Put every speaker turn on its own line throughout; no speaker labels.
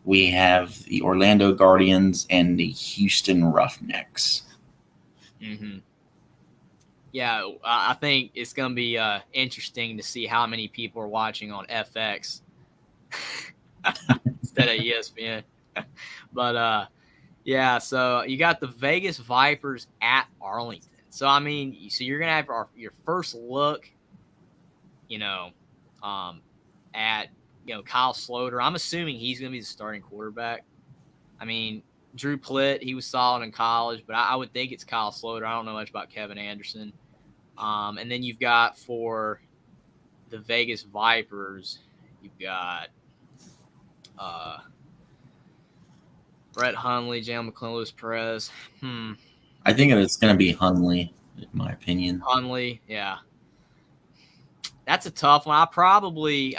we have the Orlando Guardians and the Houston Roughnecks.
Mm-hmm. Yeah, I think it's going to be interesting to see how many people are watching on FX instead of ESPN. But yeah, so you got the Vegas Vipers at Arlington. So I mean, so you're gonna have your first look, you know, at Kyle Sloter. I'm assuming he's gonna be the starting quarterback. I mean, Drew Plitt, he was solid in college, but I would think it's Kyle Sloter. I don't know much about Kevin Anderson. And then you've got for the Vegas Vipers, you've got Brett Hundley, Jalen McClellan, Luis Perez.
I think it's going to be Hundley, in my opinion.
Hundley, yeah. That's a tough one. I'd probably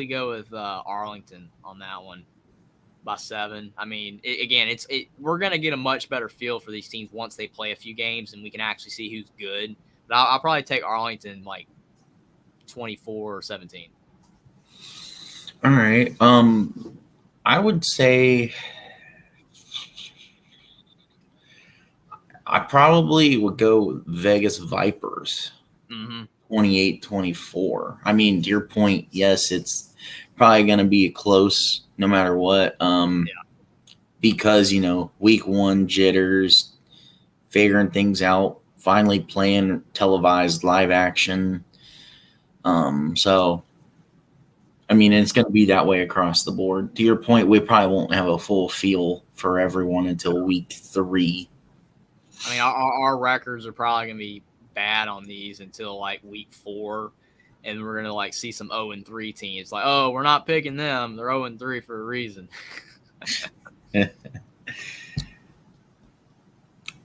go with Arlington on that one by 7. I mean, we're gonna get a much better feel for these teams once they play a few games and we can actually see who's good. But I'll probably take Arlington like 24 or 17.
All right. I would say I probably would go Vegas Vipers. 28-24. I mean, to your point, yes, it's probably going to be close no matter what. Because, week 1 jitters, figuring things out, finally playing televised live action. So, I mean, it's going to be that way across the board. To your point, we probably won't have a full feel for everyone until week 3.
I mean, our records are probably going to be bad on these until like week 4, and we're gonna like see some 0-3 teams. Like, oh, we're not picking them; they're 0-3 for a reason.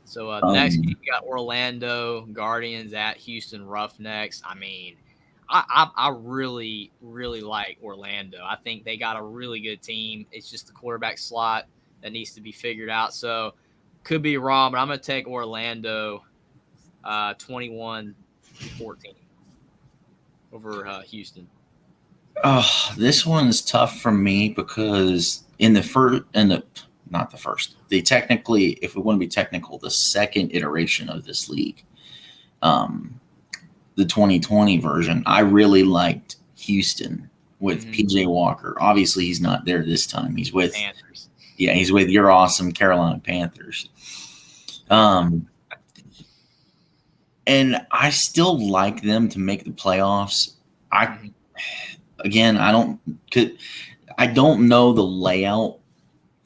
So next game, we got Orlando Guardians at Houston Roughnecks. I mean, I really like Orlando. I think they got a really good team. It's just the quarterback slot that needs to be figured out. So could be wrong, but I'm gonna take Orlando. 21-14 over Houston.
Oh, this one's tough for me because technically, if we want to be technical, the second iteration of this league, the 2020 version, I really liked Houston with PJ Walker. Obviously, he's not there this time. He's with
Panthers.
Yeah, he's with your awesome Carolina Panthers. And I still like them to make the playoffs. I don't know the layout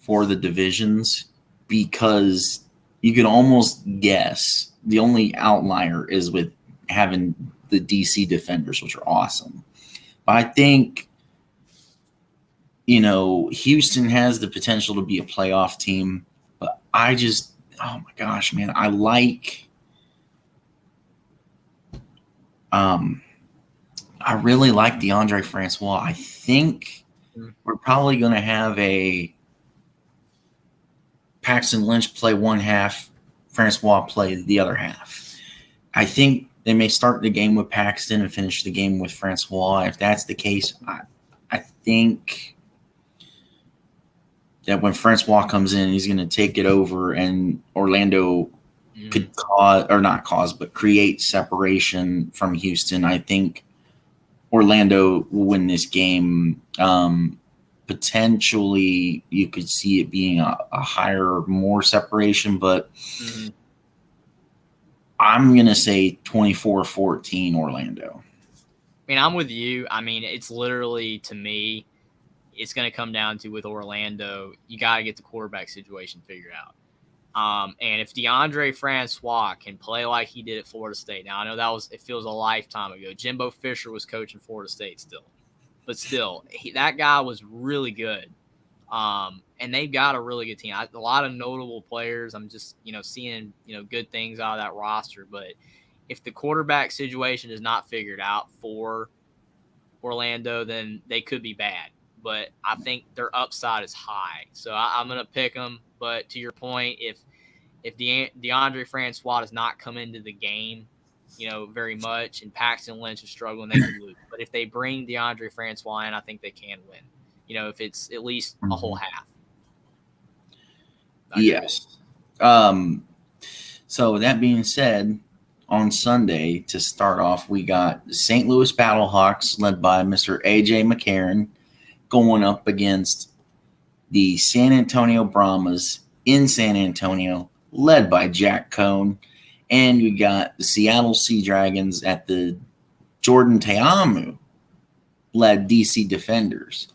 for the divisions because you can almost guess. The only outlier is with having the DC Defenders, which are awesome. But I think, Houston has the potential to be a playoff team. But oh my gosh, man, I really like DeAndre Francois. I think we're probably going to have a Paxton Lynch play one half, Francois play the other half. I think they may start the game with Paxton and finish the game with Francois. If that's the case, I think that when Francois comes in, he's going to take it over, and Orlando could create separation from Houston. I think Orlando will win this game. Potentially, you could see it being a higher, more separation, but I'm going to say 24-14 Orlando.
I mean, I'm with you. I mean, it's literally, to me, it's going to come down to with Orlando, you got to get the quarterback situation figured out. And if DeAndre Francois can play like he did at Florida State, now I know it feels a lifetime ago. Jimbo Fisher was coaching Florida State still, but still, that guy was really good. And they've got a really good team. A lot of notable players. I'm just, seeing, good things out of that roster. But if the quarterback situation is not figured out for Orlando, then they could be bad. But I think their upside is high. So I'm going to pick them. But to your point, if DeAndre Francois does not come into the game, very much, and Paxton Lynch is struggling, they could lose. But if they bring DeAndre Francois in, I think they can win. If it's at least a whole half.
Yes. So that being said, on Sunday to start off, we got the St. Louis Battlehawks led by Mr. AJ McCarron going up against the San Antonio Brahmas in San Antonio, led by Jack Cohn. And we got the Seattle Sea Dragons at the Jordan Ta'amu led DC Defenders.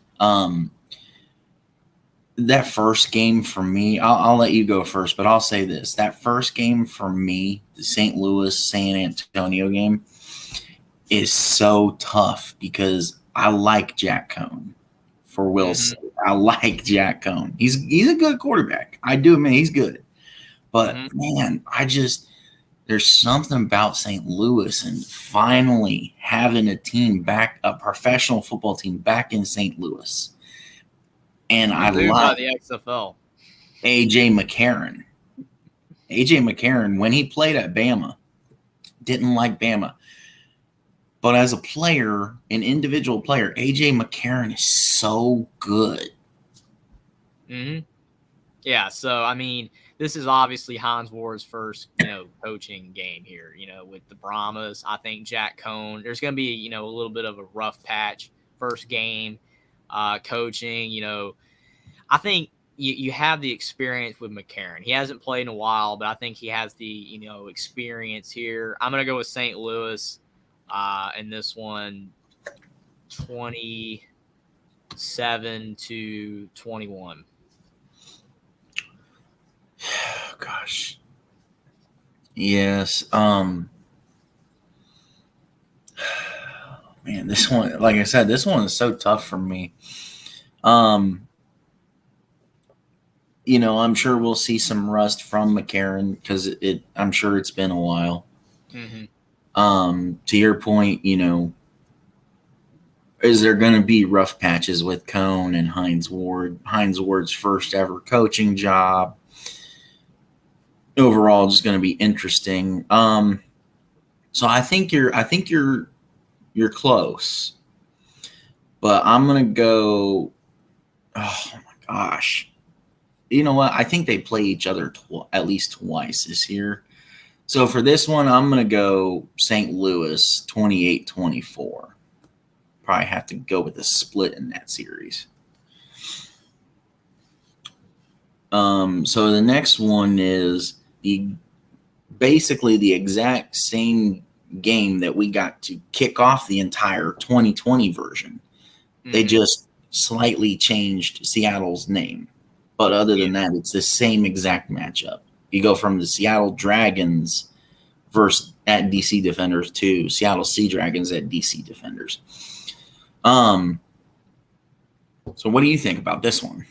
That first game for me, I'll let you go first, but I'll say this. That first game for me, the St. Louis San Antonio game, is so tough because I like Jack Cohn. For Will's sake, I like Jack Cohn. He's a good quarterback. I do admit he's good. But man, there's something about St. Louis and finally having a team back, a professional football team back in St. Louis. And I love
the XFL.
AJ McCarron. AJ McCarron, when he played at Bama, didn't like Bama. But as a player, an individual player, AJ McCarron is so good.
Yeah, so I mean, this is obviously Hines Ward's first, coaching game here, with the Brahmas. I think Jack Cohn, there's going to be, a little bit of a rough patch first game coaching, I think you have the experience with McCarron. He hasn't played in a while, but I think he has the, experience here. I'm going to go with St. Louis in this one, 27-21.
Oh, gosh. Yes. Man, this one, like I said, this one is so tough for me. I'm sure we'll see some rust from McCarron because I'm sure it's been a while. To your point, is there going to be rough patches with Cohn and Hines Ward? Hines Ward's first ever coaching job. Overall, just going to be interesting. So I think you're close, but I'm going to go. Oh my gosh. You know what? I think they play each other at least twice this year. So for this one, I'm going to go St. Louis 28-24. Probably have to go with a split in that series. So the next one is basically the exact same game that we got to kick off the entire 2020 version. They just slightly changed Seattle's name. But other than that, it's the same exact matchup. You go from the Seattle Dragons at DC Defenders to Seattle Sea Dragons at DC Defenders. So what do you think about this one?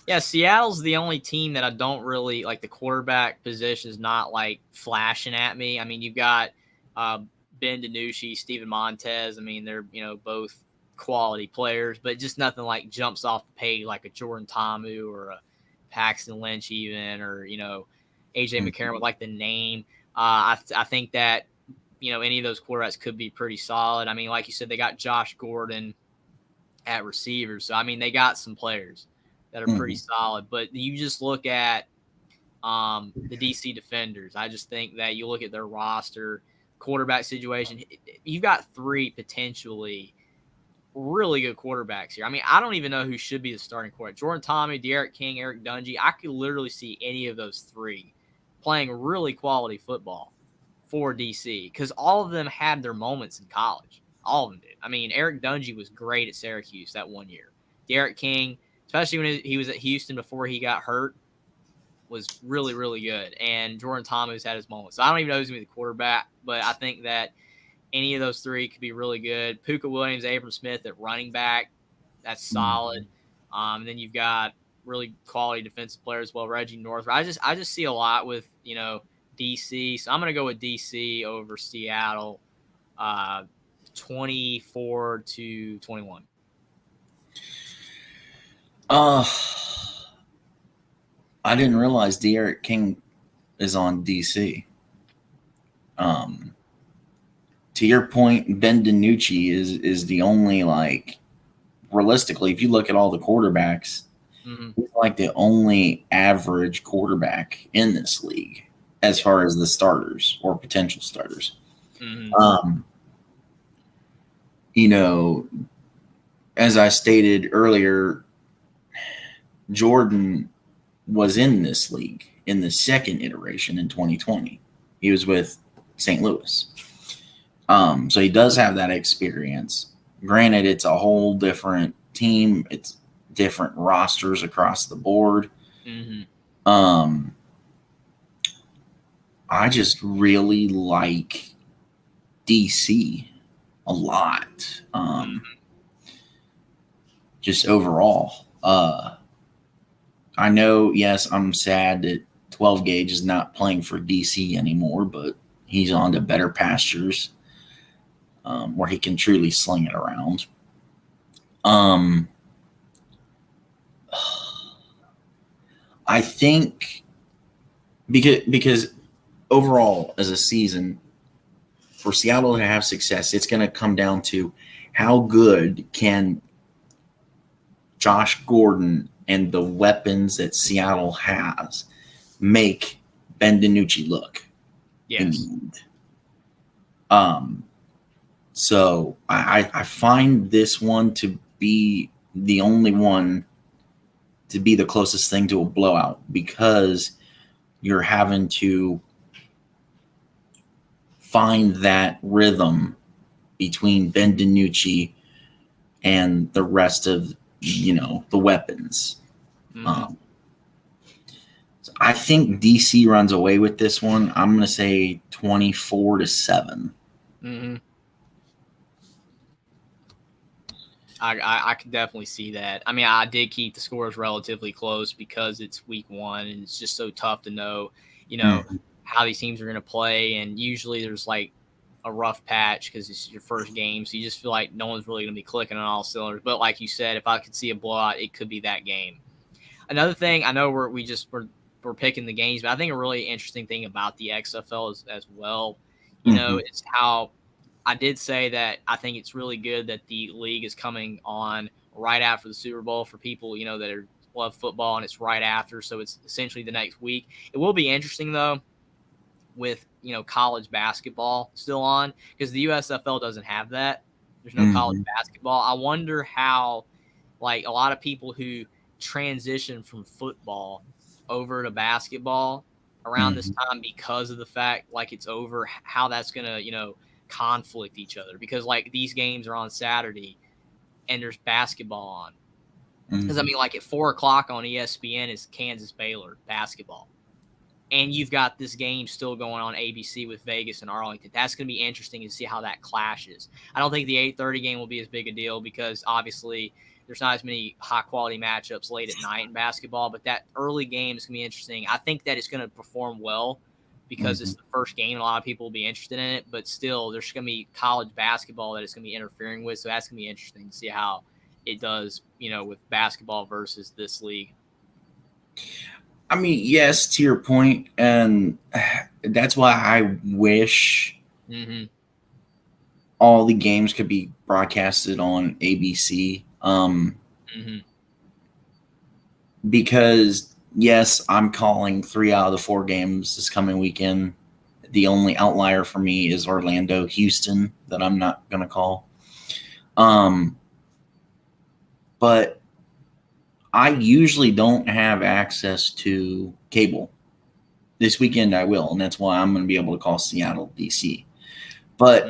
Yeah, Seattle's the only team that I don't really like. The quarterback position is not like flashing at me. I mean, you've got Ben DiNucci, Steven Montez. I mean, they're both quality players, but just nothing like jumps off the page like a Jordan Ta'amu or a Paxton Lynch even, or AJ McCarron with like the name. I think that any of those quarterbacks could be pretty solid. I mean, like you said, they got Josh Gordon at receivers, so I mean they got some players that are pretty solid. But you just look at the DC Defenders. I just think that you look at their roster, quarterback situation. You've got three potentially really good quarterbacks here. I mean, I don't even know who should be the starting quarterback. Jordan Ta'amu, D'Eriq King, Eric Dungey. I could literally see any of those three playing really quality football for DC because all of them had their moments in college. All of them did. I mean, Eric Dungey was great at Syracuse that one year. D'Eriq King, especially when he was at Houston before he got hurt, was really, really good. And Jordan Ta'amu's had his moments. So I don't even know who's going to be the quarterback, but I think that any of those three could be really good. Puka Williams, Abram Smith at running back, that's solid. Then you've got really quality defensive players as well. Reggie North. I just see a lot with DC. So I'm going to go with DC over Seattle, 24-21.
I didn't realize D'Eriq King is on DC. To your point, Ben DiNucci is the only, like, realistically, if you look at all the quarterbacks,
Mm-hmm.
He's like the only average quarterback in this league as far as the starters or potential starters.
Mm-hmm.
You know, as I stated earlier, Jordan was in this league in the second iteration in 2020. He was with St. Louis. So he does have that experience. Granted, it's a whole different team. It's different rosters across the board.
Mm-hmm.
I just really like DC a lot. Just overall. I know, yes, I'm sad that 12 Gauge is not playing for DC anymore, but he's on to better pastures where he can truly sling it around. I think because overall as a season for Seattle to have success, it's going to come down to how good can Josh Gordon and the weapons that Seattle has make Ben DiNucci look in the
Yes.
end. So I find this one to be the only one to be the closest thing to a blowout because you're having to find that rhythm between Ben DiNucci and the rest of the weapons.
Mm-hmm.
So I think DC runs away with this one. I'm going to say 24-7.
Mm-hmm. I can definitely see that. I mean, I did keep the scores relatively close because it's week one and it's just so tough to know,
Mm-hmm.
how these teams are going to play. And usually there's like a rough patch because it's your first game. So you just feel like no one's really going to be clicking on all cylinders. But like you said, if I could see a blowout, it could be that game. Another thing, I know we're picking the games, but I think a really interesting thing about the XFL as well,
Mm-hmm.
is how I did say that I think it's really good that the league is coming on right after the Super Bowl for people, that love football, and it's right after. So it's essentially the next week. It will be interesting, though, with, college basketball still on because the USFL doesn't have that. There's no college
Mm-hmm.
basketball. I wonder how, like, a lot of people who transition from football over to basketball around this
Mm-hmm.
time because of the fact, like, it's over, how that's going to, conflict each other because, like, these games are on Saturday and there's basketball on. Because, I
Mm-hmm.
mean, like, at 4 o'clock on ESPN is Kansas Baylor basketball. And you've got this game still going on ABC with Vegas and Arlington. That's going to be interesting to see how that clashes. I don't think the 8:30 game will be as big a deal because obviously there's not as many high quality matchups late at night in basketball. But that early game is going to be interesting. I think that it's going to perform well because
Mm-hmm.
it's the first game and a lot of people will be interested in it. But still, there's going to be college basketball that it's going to be interfering with. So that's going to be interesting to see how it does, with basketball versus this league.
I mean, yes, to your point, and that's why I wish
Mm-hmm.
all the games could be broadcasted on ABC.
Mm-hmm.
Because yes, I'm calling 3 out of the 4 games this coming weekend. The only outlier for me is Orlando, Houston that I'm not going to call. But I usually don't have access to cable. This weekend I will, and that's why I'm going to be able to call Seattle, DC. But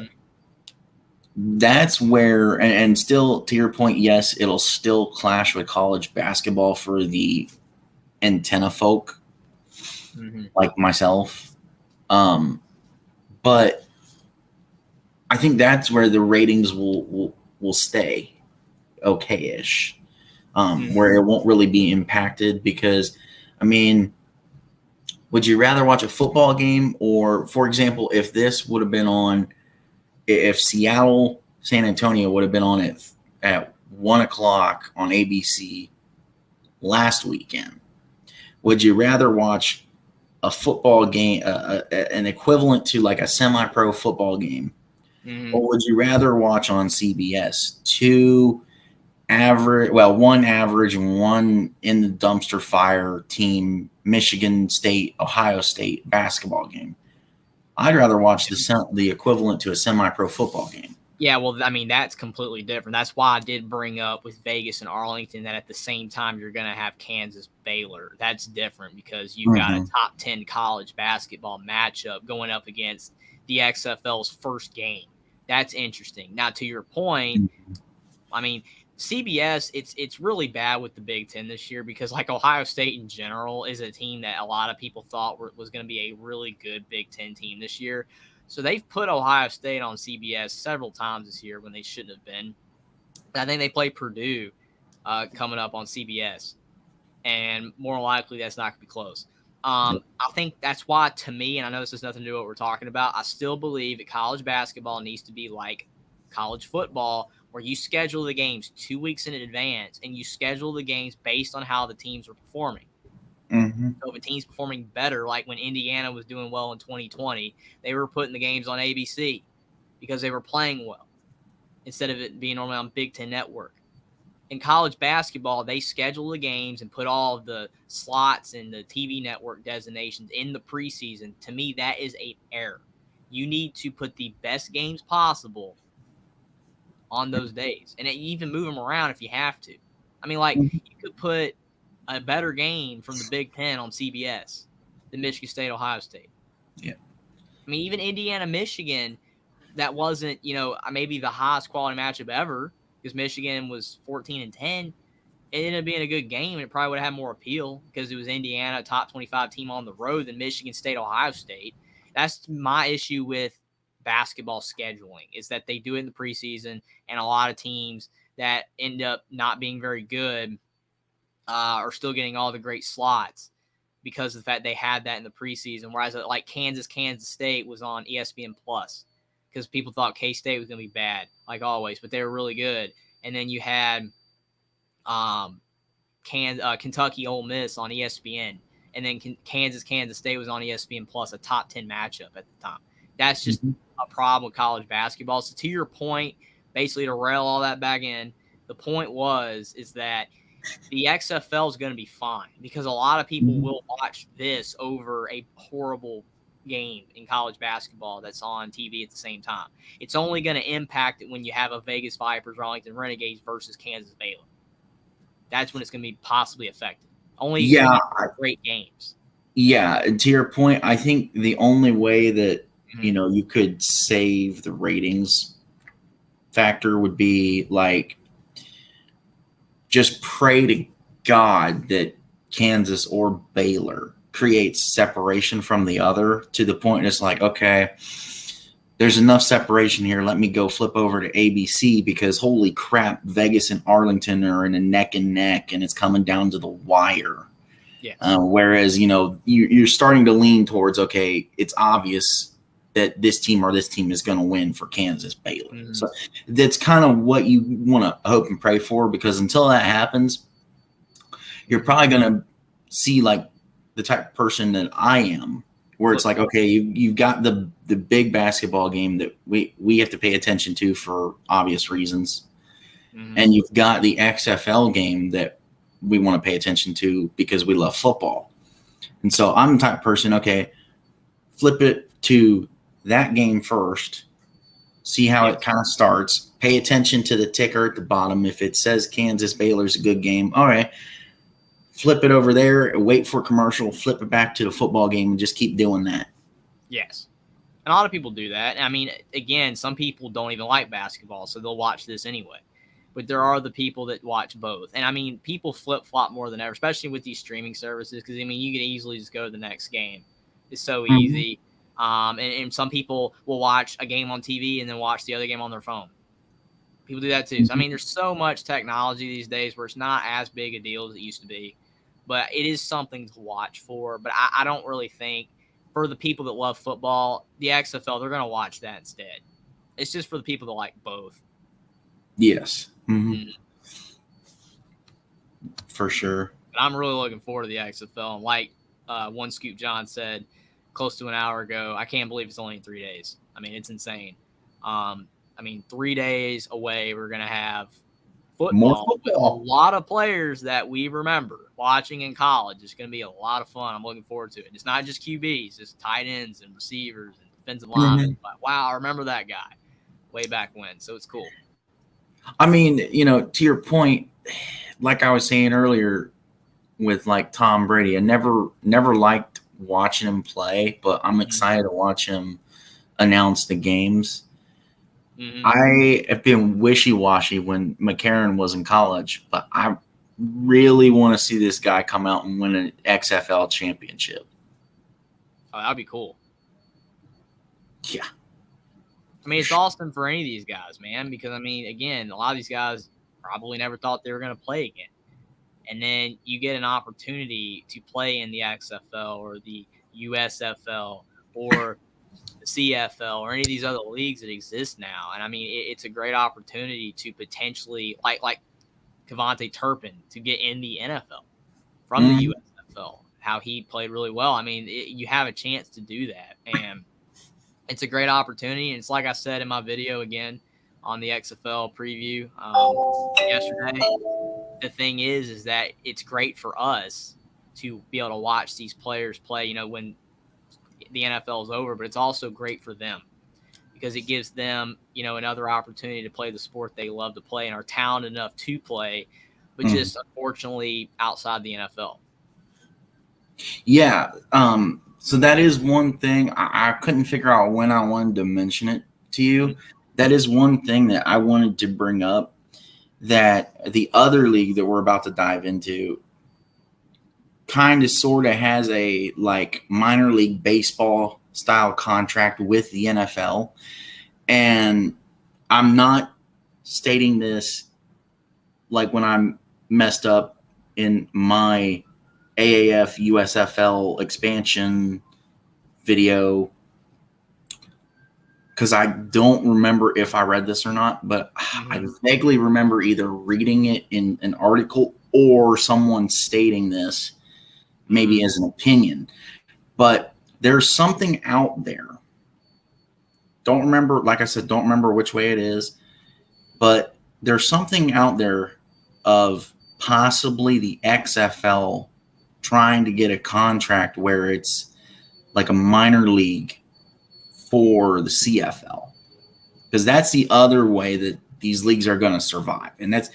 that's where, and still to your point, yes, it'll still clash with college basketball for the antenna folk
Mm-hmm.
like myself. But I think that's where the ratings will stay okay-ish,
Mm-hmm.
where it won't really be impacted because, I mean, would you rather watch a football game or, for example, if this would have been on, if Seattle, San Antonio would have been on at 1 o'clock on ABC last weekend, would you rather watch a football game, an equivalent to like a semi-pro football game,
Mm-hmm.
or would you rather watch on CBS two one average and one in the dumpster fire team, Michigan State, Ohio State basketball game. I'd rather watch the equivalent to a semi-pro football game.
Yeah, well, I mean, that's completely different. That's why I did bring up with Vegas and Arlington that at the same time you're going to have Kansas Baylor. That's different because you've got a top 10 college basketball matchup going up against the XFL's first game. That's interesting. Now, to your point, I mean, CBS, it's really bad with the Big Ten this year because, like, Ohio State in general is a team that a lot of people thought was going to be a really good Big Ten team this year. So they've put Ohio State on CBS several times this year when they shouldn't have been. I think they play Purdue coming up on CBS, and more likely that's not going to be close. I think that's why, to me, and I know this has nothing to do with what we're talking about, I still believe that college basketball needs to be like college football, where you schedule the games 2 weeks in advance and you schedule the games based on how the teams are performing. So if a team's performing better, like when Indiana was doing well in 2020, they were putting the games on ABC because they were playing well instead of it being normally on Big Ten Network. In college basketball, they schedule the games and put all of the slots and the TV network designations in the preseason. To me, that is an error. You need to put the best games possible on those days, and you even move them around if you have to. I mean, like, you could put a better game from the Big Ten on CBS than Michigan State, Ohio State.
Yeah.
I mean, even Indiana, Michigan, that wasn't, maybe the highest quality matchup ever because Michigan was 14-10. It ended up being a good game, and it probably would have had more appeal because it was Indiana, a top 25 team on the road, than Michigan State, Ohio State. That's my issue with basketball scheduling, is that they do it in the preseason, and a lot of teams that end up not being very good are still getting all the great slots because of the fact they had that in the preseason. Whereas like Kansas State was on ESPN Plus because people thought K-State was going to be bad, like always, but they were really good. And then you had Kentucky Ole Miss on ESPN, and then Kansas State was on ESPN Plus, a top 10 matchup at the time. That's just a problem with college basketball. So to your point, basically to rail all that back in, the point is that the XFL is going to be fine because a lot of people will watch this over a horrible game in college basketball that's on TV at the same time. It's only going to impact it when you have a Vegas Vipers, Arlington Renegades versus Kansas Baylor. That's when it's going to be possibly affected. Only great games.
Yeah, to your point, I think the only way that you could save the ratings factor would be like just pray to God that Kansas or Baylor creates separation from the other to the point it's like, okay, there's enough separation here. Let me go flip over to ABC because holy crap, Vegas and Arlington are in a neck and neck and it's coming down to the wire.
Yes.
Whereas, you're starting to lean towards, okay, it's obvious that this team is going to win for Kansas Baylor. So that's kind of what you want to hope and pray for, because until that happens, you're probably going to see like the type of person that I am, where it's like, okay, you've got the big basketball game that we have to pay attention to for obvious reasons. And you've got the XFL game that we want to pay attention to because we love football. And so I'm the type of person, okay, flip it to that game first, see how it kind of starts, pay attention to the ticker at the bottom. If it says Kansas Baylor's a good game, all right, flip it over there, wait for a commercial, flip it back to the football game, and just keep doing that.
Yes. And a lot of people do that. I mean, again, some people don't even like basketball, so they'll watch this anyway. But there are the people that watch both. And, I mean, people flip-flop more than ever, especially with these streaming services, because, I mean, you can easily just go to the next game. It's so easy. And some people will watch a game on TV and then watch the other game on their phone. People do that too. So, I mean, there's so much technology these days where it's not as big a deal as it used to be. But it is something to watch for. But I don't really think, for the people that love football, the XFL, they're going to watch that instead. It's just for the people that like both.
Yes. For sure.
But I'm really looking forward to the XFL. And like One Scoop John said close to an hour ago, I can't believe it's only in 3 days. I mean, it's insane. 3 days away, we're going to have
More
football with a lot of players that we remember watching in college. It's going to be a lot of fun. I'm looking forward to it. It's not just QBs, it's tight ends and receivers and defensive linemen. But, wow, I remember that guy way back when. So it's cool.
I mean, to your point, like I was saying earlier with like Tom Brady, I never liked watching him play, but I'm excited to watch him announce the games. I have been wishy-washy when McCarron was in college, but I really want to see this guy come out and win an XFL championship.
Oh, that'd be cool.
Yeah.
I mean, it's awesome for any of these guys, man, because, I mean, again, a lot of these guys probably never thought they were going to play again. And then you get an opportunity to play in the XFL or the USFL or the CFL or any of these other leagues that exist now. And I mean, it's a great opportunity to potentially, like Kevontae Turpin, to get in the NFL from the USFL, how he played really well. I mean, you have a chance to do that. And it's a great opportunity. And it's like I said in my video again on the XFL preview yesterday, the thing is that it's great for us to be able to watch these players play, when the NFL is over, but it's also great for them because it gives them, another opportunity to play the sport they love to play and are talented enough to play, but just unfortunately outside the NFL.
Yeah. So that is one thing I couldn't figure out when I wanted to mention it to you. That is one thing that I wanted to bring up, that the other league that we're about to dive into kind of sort of has a like minor league baseball style contract with the NFL. And I'm not stating this like when I'm messed up in my AAF USFL expansion video, because I don't remember if I read this or not, but I vaguely remember either reading it in an article or someone stating this maybe as an opinion. But there's something out there. Don't remember, like I said, don't remember which way it is, but there's something out there of possibly the XFL trying to get a contract where it's like a minor league for the CFL, because that's the other way that these leagues are going to survive. And that's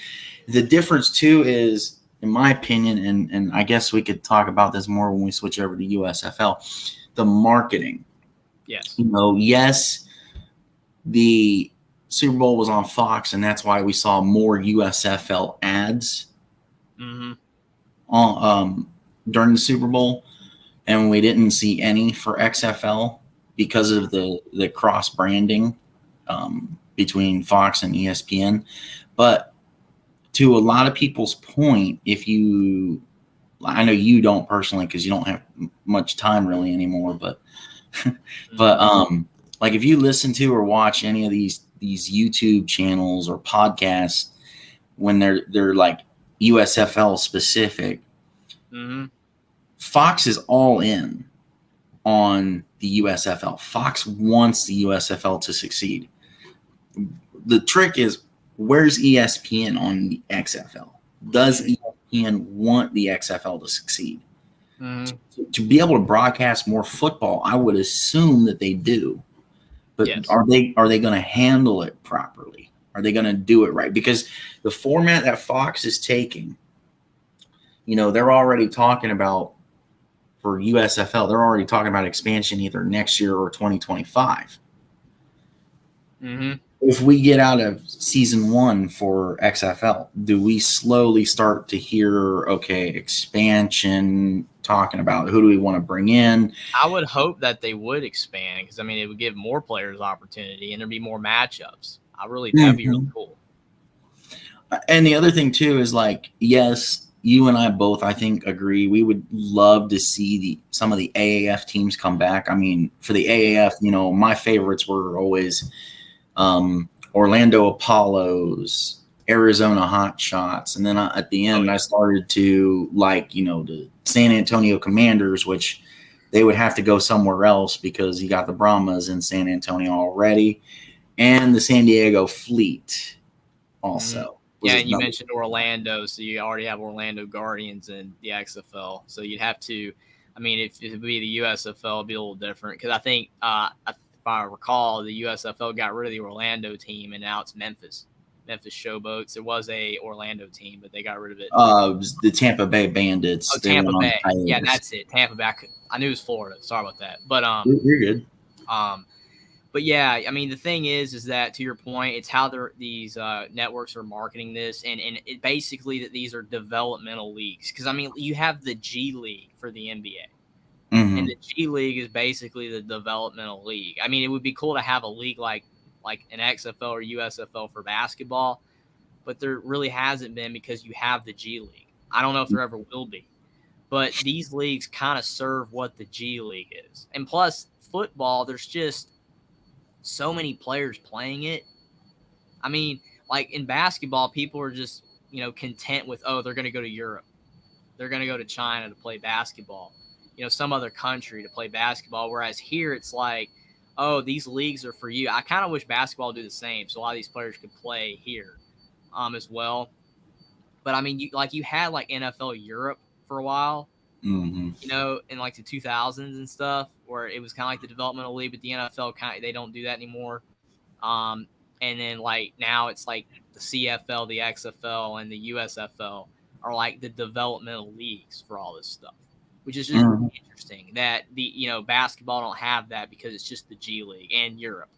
the difference too, is in my opinion, and I guess we could talk about this more when we switch over to USFL, the marketing.
Yes.
Yes, the Super Bowl was on Fox, and that's why we saw more USFL ads during the Super Bowl, and we didn't see any for XFL because of the cross branding between Fox and ESPN. But to a lot of people's point, I know you don't personally because you don't have much time really anymore, but like if you listen to or watch any of these YouTube channels or podcasts when they're like USFL specific, Fox is all in on the USFL. Fox wants the USFL to succeed. The trick is, where's ESPN on the XFL? Does ESPN want the XFL to succeed? To be able to broadcast more football, I would assume that they do. But are they going to handle it properly? Are they going to do it right? Because the format that Fox is taking, they're already talking about, for USFL, they're already talking about expansion either next year or 2025. If we get out of season 1 for XFL, do we slowly start to hear, expansion, talking about who do we want to bring in?
I would hope that they would expand, because, I mean, it would give more players opportunity and there'd be more matchups. That'd be really cool.
And the other thing, too, is like, yes, you and I both, I think, agree. We would love to see some of the AAF teams come back. I mean, for the AAF, my favorites were always Orlando Apollos, Arizona Hotshots, and then at the end, I started to like, the San Antonio Commanders, which they would have to go somewhere else because you got the Brahmas in San Antonio already, and the San Diego Fleet also.
Yeah, and you mentioned Orlando, so you already have Orlando Guardians in the XFL. So you'd have to, I mean, if it would be the USFL, it'd be a little different because I think, if I recall, the USFL got rid of the Orlando team and now it's Memphis Showboats. It was a Orlando team, but they got rid of it.
It was the Tampa Bay Bandits.
Oh, Tampa Bay. Yeah, that's it. Tampa Bay. I knew it was Florida. Sorry about that. But
you're good.
But yeah, I mean, the thing is that to your point, it's how these networks are marketing this, and it basically that these are developmental leagues. Because I mean, you have the G League for the NBA, and the G League is basically the developmental league. I mean, it would be cool to have a league like an XFL or USFL for basketball, but there really hasn't been because you have the G League. I don't know if there ever will be, but these leagues kind of serve what the G League is, and plus football, there's just so many players playing it. I mean, like in basketball, people are just, content with, oh, they're going to go to Europe. They're going to go to China to play basketball, some other country to play basketball. Whereas here it's like, oh, these leagues are for you. I kind of wish basketball would do the same. So a lot of these players could play here as well. But I mean, you had like NFL Europe for a while, in like the 2000s and stuff, where it was kind of like the developmental league, but the NFL they don't do that anymore. And then like now it's like the CFL, the XFL, and the USFL are like the developmental leagues for all this stuff, which is just interesting that the basketball don't have that because it's just the G League and Europe.